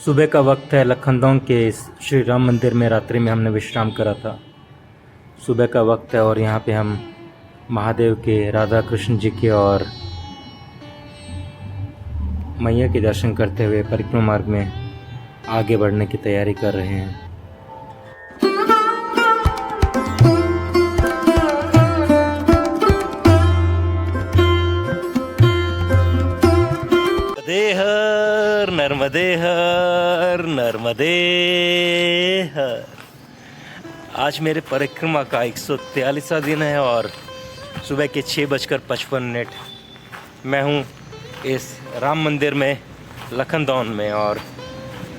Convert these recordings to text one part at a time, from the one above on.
सुबह का वक्त है। लखनऊ के श्री राम मंदिर में रात्रि में हमने विश्राम करा था। सुबह का वक्त है और यहाँ पे हम महादेव के, राधा कृष्ण जी के और मैया के दर्शन करते हुए परिक्रमा मार्ग में आगे बढ़ने की तैयारी कर रहे हैं। नर्मदे हर नर्मदे हर। आज मेरे परिक्रमा का 143वां दिन है और सुबह के 6:55 मैं हूँ इस राम मंदिर में लखनऊ में। और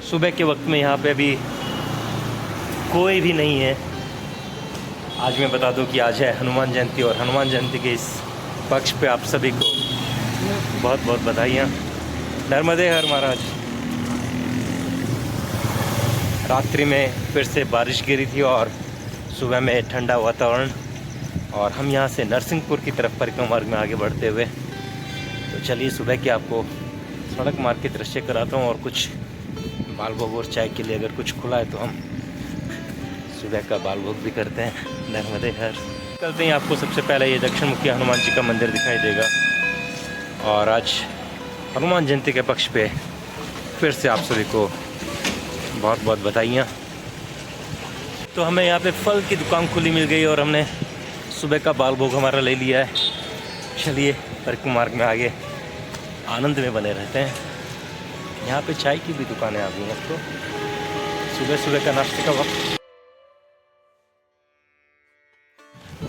सुबह के वक्त में यहाँ पे अभी कोई भी नहीं है। आज मैं बता दूं कि आज है हनुमान जयंती और हनुमान जयंती के इस पक्ष पे आप सभी को बहुत बहुत बधाइयाँ। नर्मदे हर महाराज। रात्रि में फिर से बारिश गिरी थी और सुबह में ठंडा वातावरण, और हम यहाँ से नरसिंहपुर की तरफ परिक्रमा मार्ग में आगे बढ़ते हुए। तो चलिए सुबह के आपको सड़क मार्ग के दृश्य कराता हूँ और कुछ बाल भोग और चाय के लिए अगर कुछ खुला है तो हम सुबह का बाल भोग भी करते हैं। नर्मदे हर। चलते हैं, आपको सबसे पहले ये दक्षिण मुखी हनुमान जी का मंदिर दिखाई देगा। और आज हनुमान जयंती के पक्ष पे फिर से आप सभी को बहुत बहुत बधाइयाँ। तो हमें यहाँ पे फल की दुकान खुली मिल गई और हमने सुबह का बाल भोग हमारा ले लिया है। चलिए परिक्रमा मार्ग में आगे आनंद में बने रहते हैं। यहाँ पे चाय की भी दुकानें आ गई हैं। तो सुबह सुबह का नाश्ते का वक्त।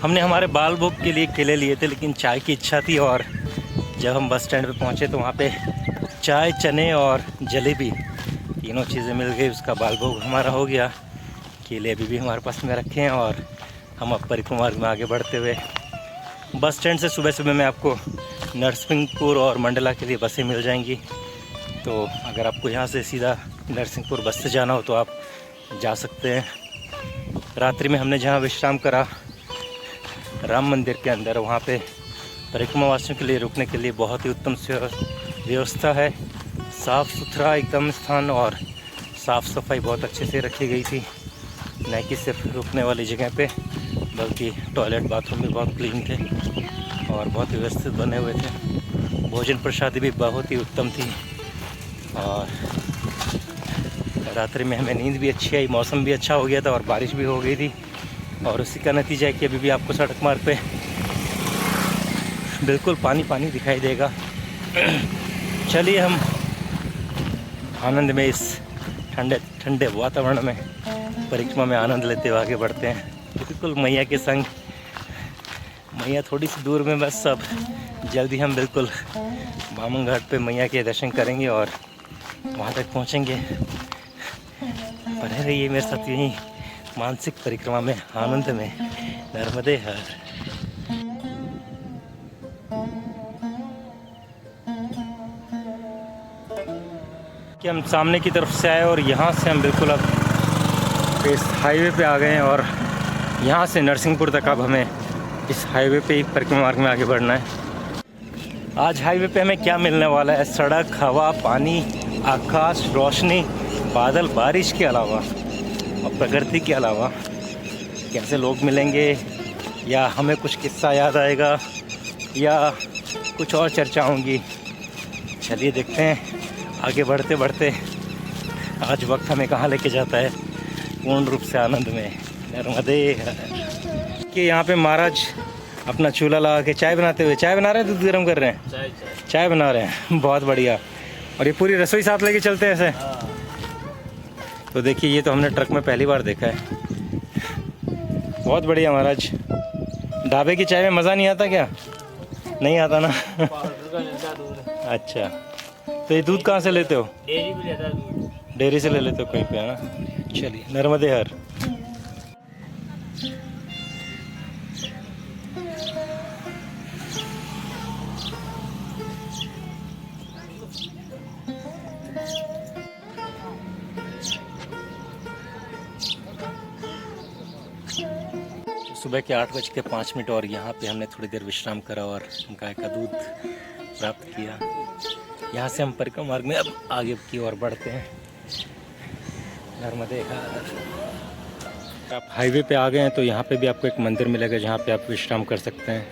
हमने हमारे बाल भोग के लिए केले लिए थे, लेकिन चाय की इच्छा थी। और जब हम बस स्टैंड पे पहुँचे तो वहाँ पे चाय, चने और जलेबी तीनों चीज़ें मिल गई। उसका बाल भोग हमारा हो गया। केले अभी भी हमारे पास में रखे हैं और हम अब परिक्रमा मार्ग में आगे बढ़ते हुए बस स्टैंड से सुबह सुबह में आपको नरसिंहपुर और मंडला के लिए बसें मिल जाएंगी। तो अगर आपको यहाँ से सीधा नरसिंहपुर बस से जाना हो तो आप जा सकते हैं। रात्रि में हमने जहाँ विश्राम करा राम मंदिर के अंदर, वहाँ पे परिक्रमा वासियों के लिए रुकने के लिए बहुत ही उत्तम व्यवस्था है। साफ़ सुथरा एकदम स्थान और साफ़ सफाई बहुत अच्छे से रखी गई थी। न कि सिर्फ रुकने वाली जगह पे, बल्कि टॉयलेट बाथरूम भी बहुत क्लीन थे और बहुत व्यवस्थित बने हुए थे। भोजन प्रसादी भी बहुत ही उत्तम थी और रात्रि में हमें नींद भी अच्छी आई। मौसम भी अच्छा हो गया था और बारिश भी हो गई थी। और उसी का नतीजा है कि अभी भी आपको सड़क मार्ग पे बिल्कुल पानी पानी दिखाई देगा। चलिए हम आनंद में इस ठंडे ठंडे वातावरण में परिक्रमा में आनंद लेते हुए आगे बढ़ते हैं, बिल्कुल मैया के संग। मैया थोड़ी सी दूर में, बस अब जल्दी हम बिल्कुल बामन घाट पे मैया के दर्शन करेंगे और वहाँ तक पहुँचेंगे। बने रहिए मेरे साथ यहीं मानसिक परिक्रमा में, आनंद में। नर्मदे हर। कि हम सामने की तरफ से आए और यहाँ से हम बिल्कुल अब इस हाईवे पे आ गए हैं और यहाँ से नरसिंहपुर तक अब हमें इस हाईवे पे ही परिक्रमा मार्ग में आगे बढ़ना है। आज हाईवे पे हमें क्या मिलने वाला है? सड़क, हवा, पानी, आकाश, रोशनी, बादल, बारिश के अलावा और प्रकृति के अलावा कैसे लोग मिलेंगे, या हमें कुछ किस्सा याद आएगा, या कुछ और चर्चा होंगी। चलिए देखते हैं आगे बढ़ते बढ़ते आज वक्त हमें कहाँ लेके जाता है पूर्ण रूप से आनंद में। नर्मदे कि यहाँ पे महाराज अपना चूल्हा लगा के चाय बनाते हुए, चाय बना रहे हैं, दूध गर्म कर रहे हैं, चाय बना रहे हैं। बहुत बढ़िया। और ये पूरी रसोई साथ लेके चलते हैं ऐसे? तो देखिए, ये तो हमने ट्रक में पहली बार देखा है। बहुत बढ़िया महाराज। ढाबे की चाय में मज़ा नहीं आता क्या? नहीं आता ना? अच्छा, तो ये दूध कहाँ से लेते हो? डेयरी से ले लेते हो कहीं पे, है ना? चलिए नर्मदे हर। सुबह के 8:05 और यहाँ पे हमने थोड़ी देर विश्राम करा और गाय का दूध प्राप्त किया। यहाँ से हम परिक्रमा मार्ग में अब आगे की ओर बढ़ते हैं। नर्मदे घाट। आप हाईवे पे आ गए हैं तो यहाँ पे भी आपको एक मंदिर मिलेगा जहाँ पे आप विश्राम कर सकते हैं।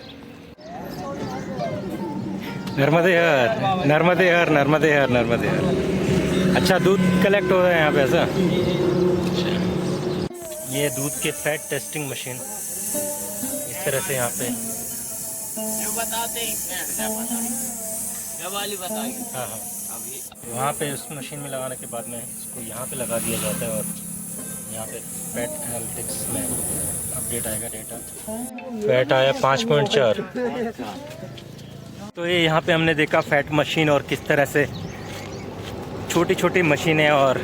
नर्मदे हर, नर्मदे हर, नर्मदे हर, नर्मदे हर। अच्छा, दूध कलेक्ट हो रहा है यहाँ पे ऐसा? ये दूध के फैट टेस्टिंग मशीन इस तरह से यहाँ पे हाँ हाँ, वहाँ पे उस मशीन में लगाने के बाद में इसको यहाँ पे लगा दिया जाता है और यहाँ पे फैट एनालिटिक्स में अपडेट आएगा डेटा। फैट आया 5.4। तो ये यहाँ पे हमने देखा फैट मशीन और किस तरह से छोटी छोटी मशीनें और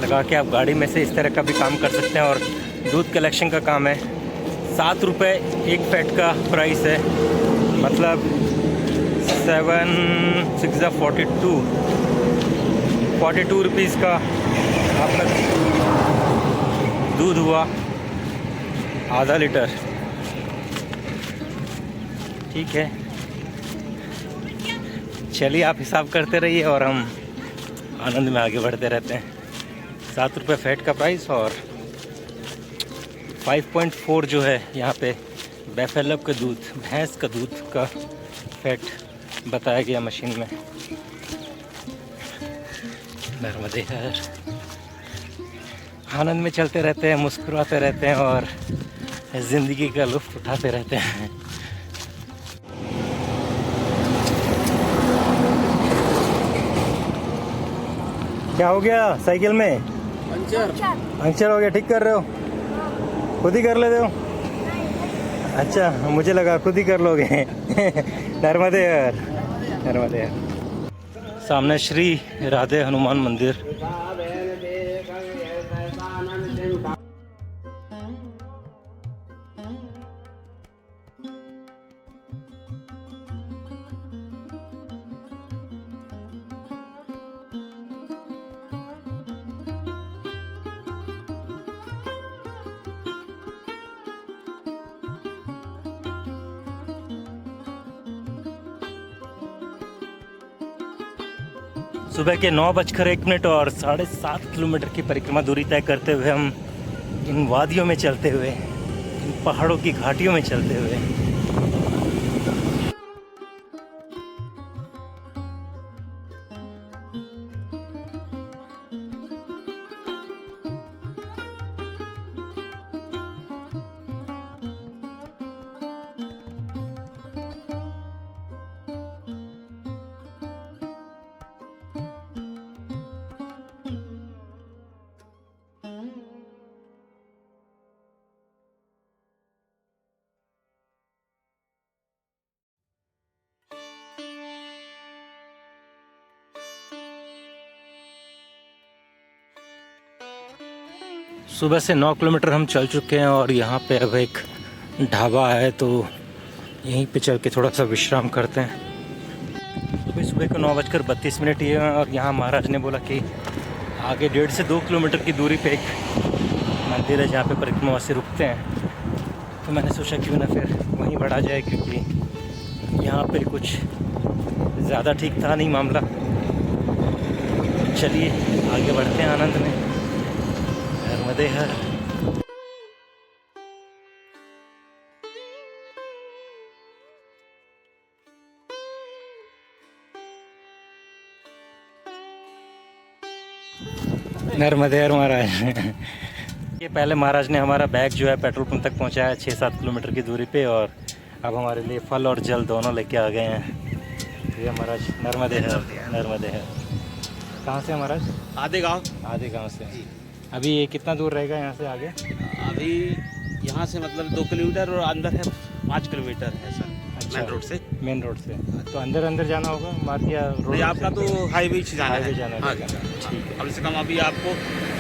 लगा के आप गाड़ी में से इस तरह का भी काम कर सकते हैं। और दूध कलेक्शन का काम है। 7 रुपये एक फैट का प्राइस है, मतलब 7 6 42 रुपीज़ का आपका दूध हुआ आधा लीटर। ठीक है, चलिए आप हिसाब करते रहिए और हम आनंद में आगे बढ़ते रहते हैं। 7 रुपये फैट का प्राइस और 5.4 जो है यहाँ पे बैफेलो का दूध, भैंस का दूध का फैट बताया गया मशीन में। नर्मदे हर। आनंद में चलते रहते हैं, मुस्कुराते रहते हैं और ज़िंदगी का लुत्फ़ उठाते रहते हैं। क्या हो गया साइकिल में? पंचर हो गया, ठीक कर रहे हो? खुद ही कर लेते हो? अच्छा, मुझे लगा खुद ही कर लोगे। नर्मदे हर, नर्मदे हर। सामने श्री राधे हनुमान मंदिर। सुबह के 9:01 और 7.5 किलोमीटर की परिक्रमा दूरी तय करते हुए हम इन वादियों में चलते हुए, इन पहाड़ों की घाटियों में चलते हुए सुबह से 9 किलोमीटर हम चल चुके हैं और यहाँ पे अब एक ढाबा है तो यहीं पे चल के थोड़ा सा विश्राम करते हैं। सुबह को 9:32 ये और यहाँ महाराज ने बोला कि आगे 1.5 से 2 किलोमीटर की दूरी पे एक मंदिर है जहाँ पे परिक्रमावासी रुकते हैं। तो मैंने सोचा क्यों ना फिर वहीं बढ़ा जाए, क्योंकि यहाँ पे कुछ ज़्यादा ठीक था नहीं मामला। चलिए आगे बढ़ते हैं आनंद में। नर्मदे हर। नर्मदे हर महाराज। ये पहले महाराज ने हमारा बैग जो है पेट्रोल पंप तक पहुंचाया 6-7 किलोमीटर की दूरी पे और अब हमारे लिए फल और जल दोनों लेके आ गए हैं। ये महाराज नर्मदे हर, नर्मदे हर। कहाँ से महाराज? आधे गांव से। अभी ये कितना दूर रहेगा यहाँ से आगे? अभी यहाँ से मतलब 2 किलोमीटर और अंदर है 5 किलोमीटर है सर। अच्छा, मेन रोड से तो अंदर जाना होगा मार्किया रोड? आपका तो हाईवे से जाना है। हाँ, ठीक है। कम से कम अभी आपको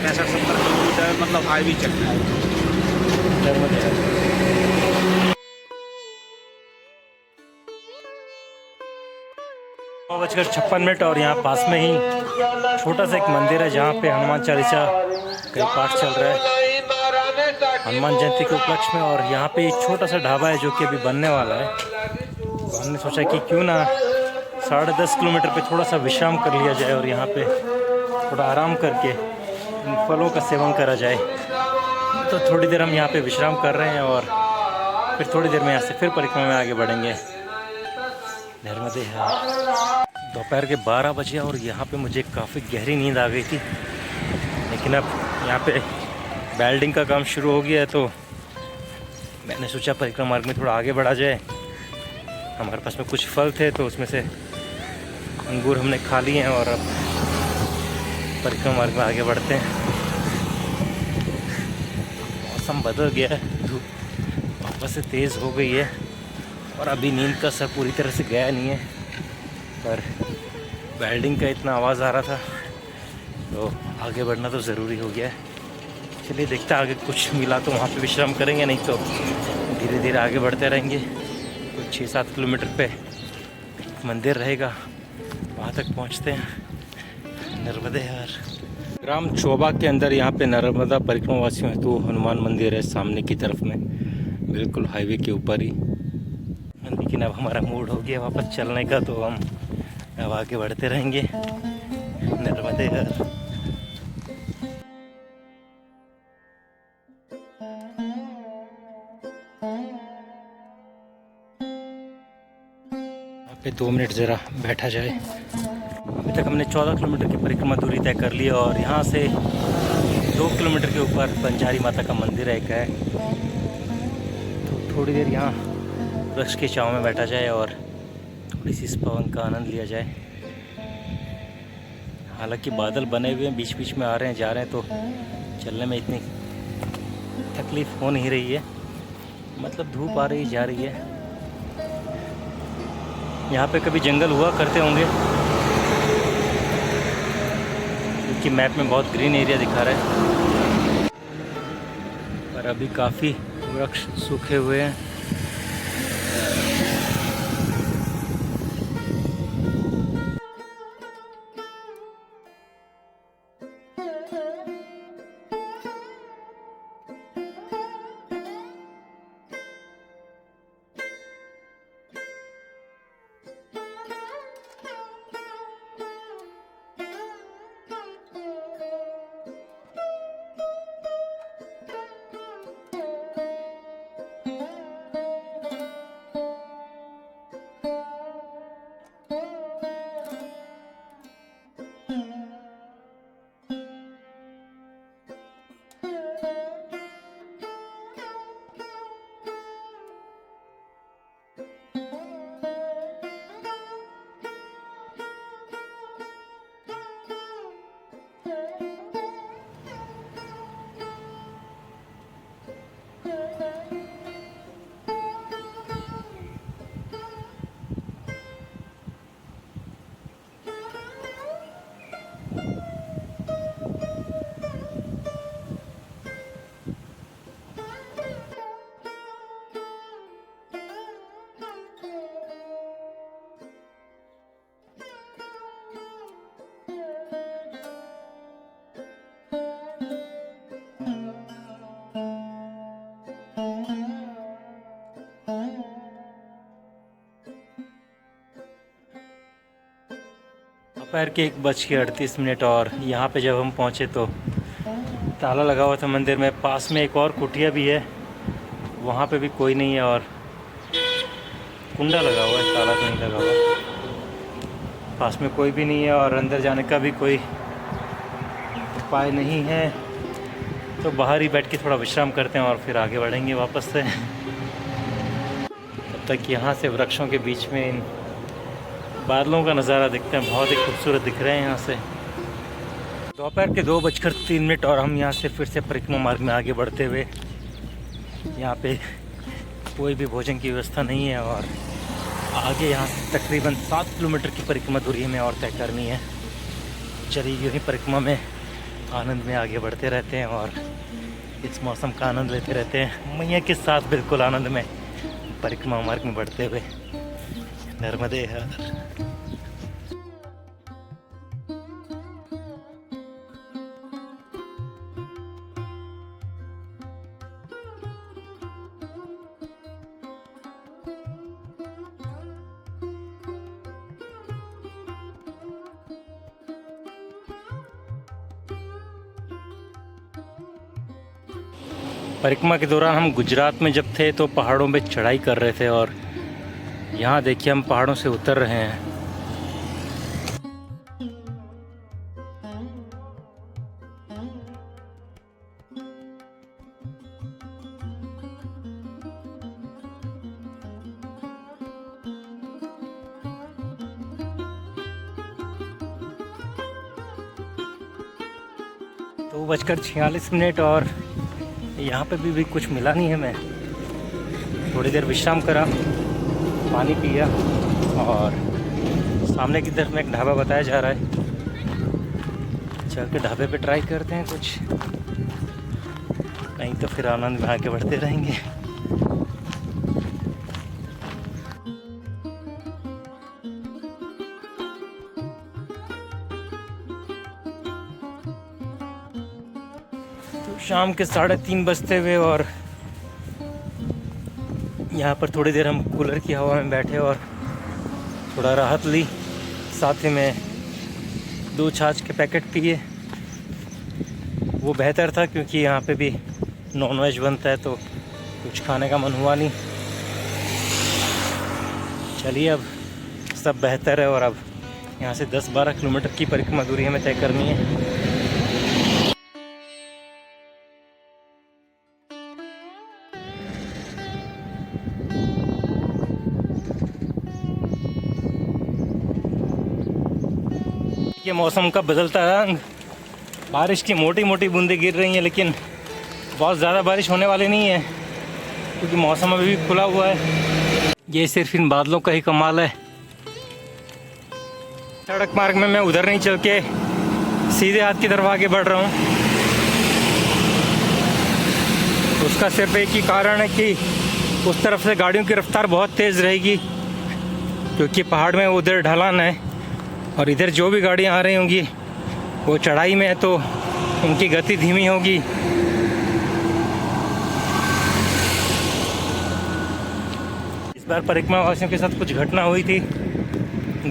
65-70 किलोमीटर मतलब हाईवे चलना है। 9:56 और यहाँ पास में ही छोटा सा एक मंदिर है जहाँ पे हनुमान चालीसा का पाठ चल रहा है हनुमान जयंती के उपलक्ष्य में। और यहाँ पे एक छोटा सा ढाबा है जो कि अभी बनने वाला है। तो हमने सोचा कि क्यों ना 10.5 किलोमीटर पे थोड़ा सा विश्राम कर लिया जाए और यहाँ पे थोड़ा आराम करके इन फलों का सेवन करा जाए। तो थोड़ी देर हम यहाँ पे विश्राम कर रहे हैं और फिर थोड़ी देर में यहाँ से फिर परिक्रमा में आगे बढ़ेंगे। नर्मदे है। दोपहर के 12 बजे और यहाँ पे मुझे काफ़ी गहरी नींद आ गई थी, लेकिन अब यहाँ पे वेल्डिंग का काम शुरू हो गया है तो मैंने सोचा परिक्रमा मार्ग में थोड़ा आगे बढ़ा जाए। हमारे पास में कुछ फल थे तो उसमें से अंगूर हमने खा लिए हैं और अब परिक्रमा मार्ग में आगे बढ़ते हैं। मौसम बदल गया है, धूप वापस से तेज़ हो गई है और अभी नींद का असर पूरी तरह से गया नहीं है, पर वेल्डिंग का इतना आवाज़ आ रहा था तो आगे बढ़ना तो ज़रूरी हो गया है। चलिए देखते हैं, आगे कुछ मिला तो वहाँ पे विश्राम करेंगे, नहीं तो धीरे धीरे आगे बढ़ते रहेंगे। कुछ 6-7 किलोमीटर पे मंदिर रहेगा, वहाँ तक पहुँचते हैं। नर्मदे हर। ग्राम चोबा के अंदर यहाँ पे नर्मदा परिक्रमा वासियों हेतु हनुमान मंदिर है, सामने की तरफ में बिल्कुल हाईवे के ऊपर ही। लेकिन अब हमारा मूड हो गया वापस चलने का, तो हम अब आगे बढ़ते रहेंगे। नर्मदे हर। पे 2 मिनट ज़रा बैठा जाए। अभी तक हमने 14 किलोमीटर की परिक्रमा दूरी तय कर ली और यहाँ से 2 किलोमीटर के ऊपर बंजारी माता का मंदिर एक है, तो थोड़ी देर यहाँ वृक्ष के छांव में बैठा जाए और थोड़ी सी इस पवन का आनंद लिया जाए। हालांकि बादल बने हुए हैं, बीच बीच में आ रहे हैं जा रहे हैं, तो चलने में इतनी तकलीफ़ हो नहीं रही है, मतलब धूप आ रही जा रही है। यहाँ पे कभी जंगल हुआ करते होंगे, क्योंकि मैप में बहुत ग्रीन एरिया दिखा रहा है, पर अभी काफ़ी वृक्ष सूखे हुए हैं। दोपहर के 1:38 और यहाँ पे जब हम पहुँचे तो ताला लगा हुआ था मंदिर में। पास में एक और कुटिया भी है, वहाँ पे भी कोई नहीं है और कुंडा लगा हुआ है, ताला तो नहीं लगा हुआ। पास में कोई भी नहीं है और अंदर जाने का भी कोई उपाय नहीं है, तो बाहर ही बैठ के थोड़ा विश्राम करते हैं और फिर आगे बढ़ेंगे वापस से। तब तक यहाँ से वृक्षों के बीच में इन बादलों का नज़ारा दिखते हैं, बहुत ही खूबसूरत दिख रहे हैं यहाँ से। दोपहर के 2:03 और हम यहाँ से फिर से परिक्रमा मार्ग में आगे बढ़ते हुए, यहाँ पे कोई भी भोजन की व्यवस्था नहीं है और आगे यहाँ से तकरीबन 7 किलोमीटर की परिक्रमा दूरी हमें और तय करनी है। चलिए यूँ ही परिक्रमा में आनंद में आगे बढ़ते रहते हैं और इस मौसम का आनंद लेते रहते हैं, मैया के साथ बिल्कुल आनंद में परिक्रमा मार्ग में बढ़ते हुए। नर्मदे हर। परिक्रमा के दौरान हम गुजरात में जब थे तो पहाड़ों पे चढ़ाई कर रहे थे और यहाँ देखिए हम पहाड़ों से उतर रहे हैं। तो 2:46 और यहाँ पे भी कुछ मिला नहीं है। मैं थोड़ी देर विश्राम करा, पानी पिया और सामने की तरफ में एक ढाबा बताया जा रहा है, चल के ढाबे पे ट्राई करते हैं कुछ, नहीं तो फिर आनंद में आगे बढ़ते रहेंगे। शाम के 3:30 बजते हुए और यहाँ पर थोड़ी देर हम कूलर की हवा में बैठे और थोड़ा राहत ली। साथ ही में 2 छाछ के पैकेट पिए। वो बेहतर था क्योंकि यहाँ पे भी नॉनवेज बनता है तो कुछ खाने का मन हुआ नहीं। चलिए अब सब बेहतर है और अब यहाँ से 10-12 किलोमीटर की परिक्रमा दूरी हमें तय करनी है। ये मौसम का बदलता रंग, बारिश की मोटी मोटी बूंदें गिर रही हैं, लेकिन बहुत ज़्यादा बारिश होने वाली नहीं है क्योंकि मौसम अभी भी खुला हुआ है। ये सिर्फ इन बादलों का ही कमाल है। सड़क मार्ग में मैं उधर नहीं चल के सीधे हाथ की तरफ आगे बढ़ रहा हूँ। उसका सिर्फ एक ही कारण है कि उस तरफ से गाड़ियों की रफ्तार बहुत तेज़ रहेगी क्योंकि पहाड़ में उधर ढलान है और इधर जो भी गाड़ियाँ आ रही होंगी वो चढ़ाई में है तो उनकी गति धीमी होगी। इस बार परिक्रमा वासियों के साथ कुछ घटना हुई थी।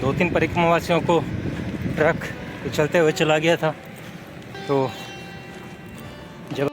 2-3 परिक्रमा वासियों को ट्रक चलते हुए चला गया था। तो जब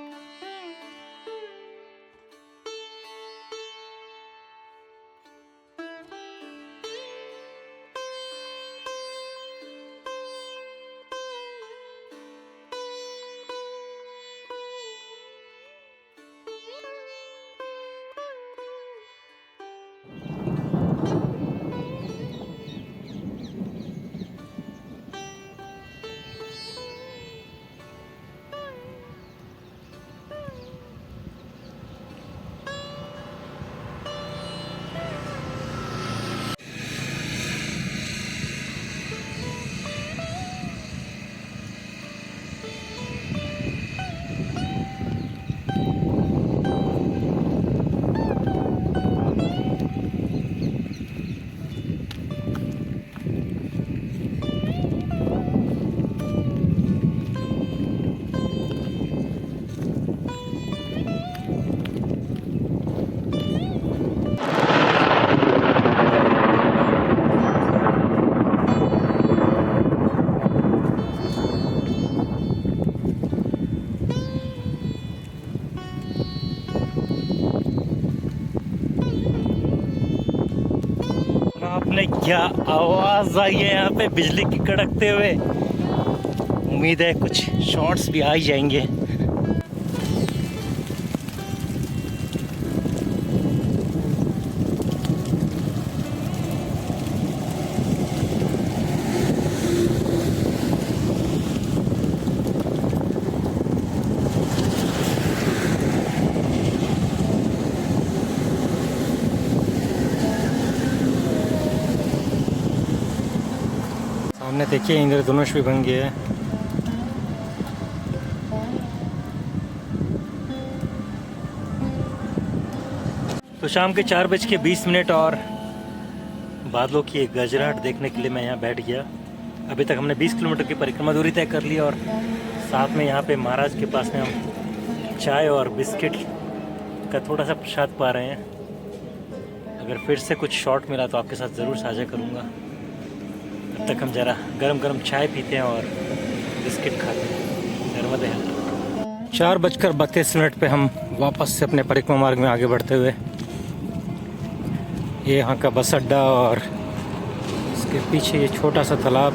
आपने क्या आवाज़ आई है यहाँ पे बिजली की कड़कते हुए। उम्मीद है कुछ शॉट्स भी आ ही जाएंगे। सामने देखिए इंद्रधनुष भी बन गया है। तो शाम के 4:20 और बादलों की एक गजराहट देखने के लिए मैं यहाँ बैठ गया। अभी तक हमने 20 किलोमीटर की परिक्रमा दूरी तय कर ली और साथ में यहाँ पे महाराज के पास में हम चाय और बिस्किट का थोड़ा सा प्रसाद पा रहे हैं। अगर फिर से कुछ शॉट मिला तो आपके साथ ज़रूर साझा करूँगा। तब तक हम ज़रा गरम गरम चाय पीते हैं और बिस्किट खाते हैं। नर्मदे। 4:32 पे हम वापस से अपने परिक्रमा मार्ग में आगे बढ़ते हुए, ये यहाँ का बस अड्डा और इसके पीछे ये छोटा सा तालाब।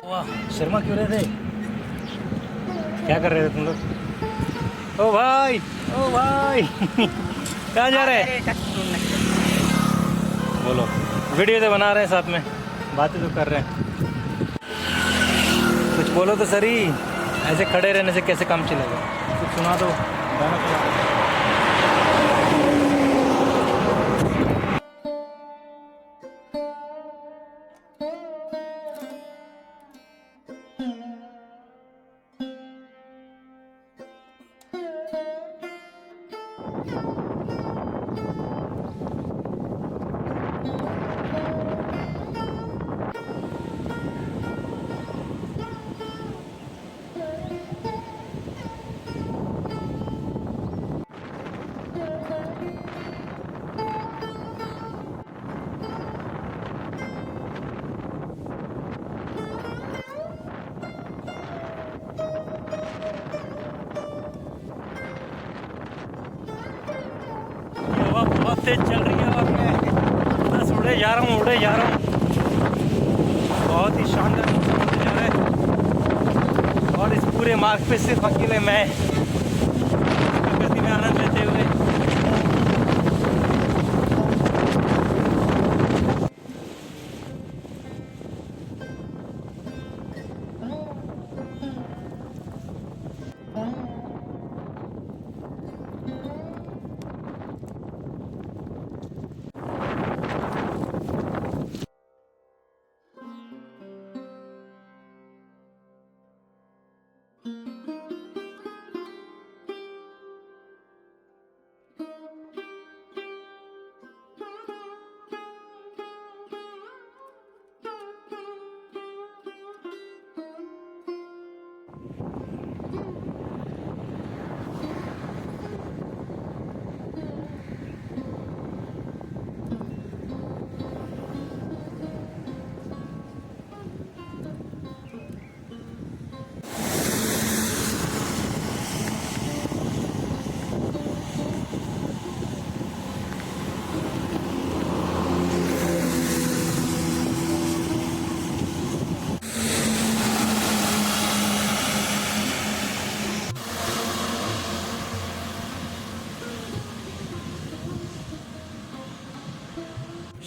वाह, शर्मा क्यों रहे थे? क्या कर रहे थे तुम लोग? ओ भाई, ओ भाई कहाँ जा रहे हैं? बोलो, वीडियो तो बना रहे हैं, साथ में बातें तो कर रहे हैं। कुछ बोलो तो सही, ऐसे खड़े रहने से कैसे काम चलेगा? कुछ सुना दो, गाना सुना दो। हवा बहुत तेज चल रही है और मैं बस उड़े जा रहा हूँ, उड़े जा रहा हूँ। बहुत ही शानदार मौसम होने जा रहा है और इस पूरे मार्ग पे सिर्फ अकेले मैं प्रकृति में आनंद लेते हुए।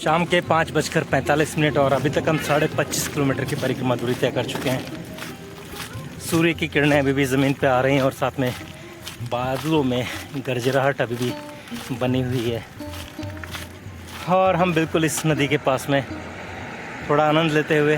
शाम के 5:45 और अभी तक हम 25.5 किलोमीटर की परिक्रमा दूरी तय कर चुके हैं। सूर्य की किरणें अभी भी ज़मीन पे आ रही हैं और साथ में बादलों में गरजराहट अभी भी बनी हुई है और हम बिल्कुल इस नदी के पास में थोड़ा आनंद लेते हुए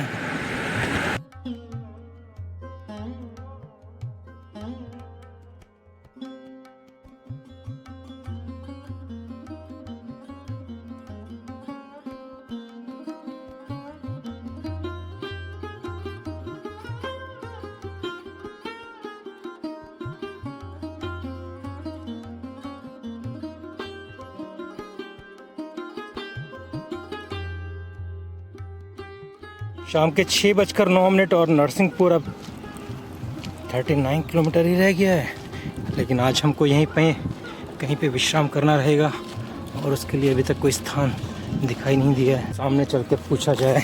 शाम के 6:09 और नरसिंहपुर अब 39 किलोमीटर ही रह गया है। लेकिन आज हमको यहीं पे कहीं पे विश्राम करना रहेगा और उसके लिए अभी तक कोई स्थान दिखाई नहीं दिया है। सामने चल के पूछा जाए।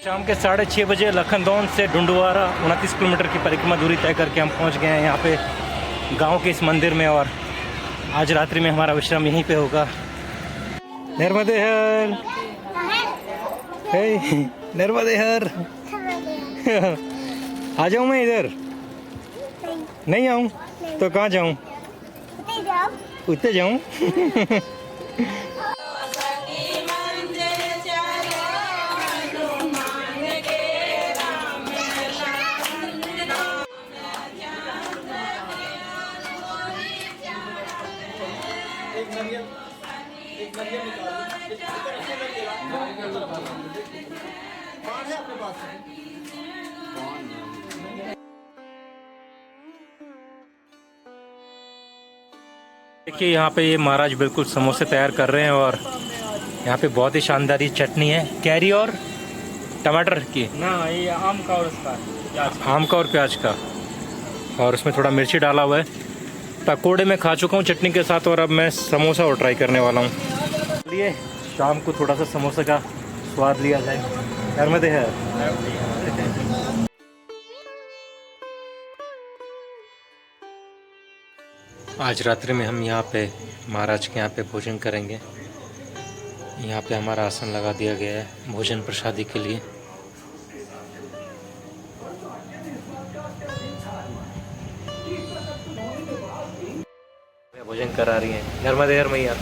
शाम के 6:30 बजे लखनदौन से डुंडुवारा 29 किलोमीटर की परिक्रमा दूरी तय करके हम पहुंच गए हैं यहाँ पे गांव के इस मंदिर में और आज रात्रि में हमारा विश्राम यहीं पे होगा। नर्मदे हर, नर्मदे हर। आ जाऊँ मैं इधर? नहीं आऊँ तो कहाँ जाऊँ? उतने जाऊँ। देखिए यहाँ पे ये महाराज बिल्कुल समोसे तैयार कर रहे हैं और यहाँ पे बहुत ही शानदार ये चटनी है कैरी और टमाटर की ना ये आम का और उसका प्याज। आम का और प्याज का, और उसमें थोड़ा मिर्ची डाला हुआ है। पकोड़े में खा चुका हूँ चटनी के साथ और अब मैं समोसा और ट्राई करने वाला हूँ। चलिए शाम को थोड़ा सा समोसे का स्वाद लिया जाए। घर में है आज रात्रि में हम यहाँ पे महाराज के यहाँ पे भोजन करेंगे। यहाँ पे हमारा आसन लगा दिया गया है भोजन प्रसादी के लिए। भोजन करा रही हैं घर में मैया।